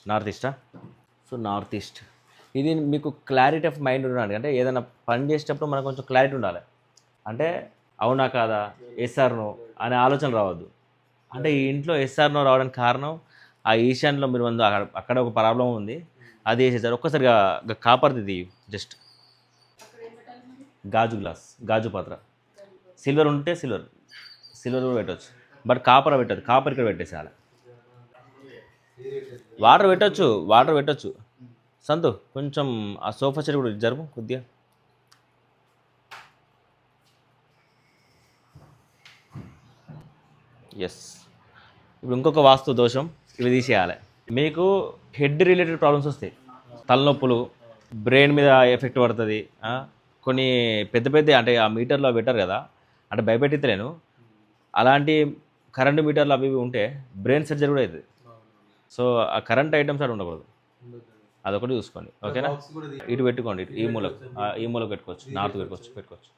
North ఈస్టా? So north east ఇది మీకు clarity of mind ఉండాలి. అంటే ఏదైనా పని చేసేటప్పుడు మనకు కొంచెం క్లారిటీ ఉండాలి. అంటే అవునా కాదా, ఎస్ఆర్ నో అనే ఆలోచన రావద్దు. అంటే ఈ ఇంట్లో ఎస్ఆర్ నో రావడానికి కారణం ఆ ఈశాన్యలో మీరు ముందు అక్కడ ఒక ప్రాబ్లం ఉంది, అది వేసేసారు. ఒక్కసారిగా కాపర్ది ఇది జస్ట్ గాజు గ్లాస్, గాజు పాత్ర. సిల్వర్ ఉంటే సిల్వర్ కూడా పెట్టవచ్చు, బట్ కాపర్ పెట్టదు. కాపర్ ఇక్కడ పెట్టేసేయాలి. వాటర్ పెట్టచ్చు. సంతు కొంచెం ఆ సోఫా సెట్ కూడా జరుపు కొద్దిగా. ఎస్. ఇప్పుడు ఇంకొక వాస్తు దోషం, ఇవి తీసేయాలి. మీకు హెడ్ రిలేటెడ్ ప్రాబ్లమ్స్ వస్తాయి, తలనొప్పులు, బ్రెయిన్ మీద ఎఫెక్ట్ పడుతుంది. కొన్ని పెద్ద పెద్ద అంటే ఆ మీటర్లో పెట్టారు కదా, అంటే భయపెట్టితలేను, అలాంటి కరెంటు మీటర్లు అవి ఉంటే బ్రెయిన్ సర్జరీ కూడా అవుతుంది. సో ఆ కరెంట్ ఐటమ్స్ అక్కడ ఉండకూడదు, అదొకటి చూసుకోండి. ఓకేనా? ఇటు పెట్టుకోండి, ఈ మూలకు పెట్టుకోవచ్చు, నార్త్ పెట్టుకోవచ్చు.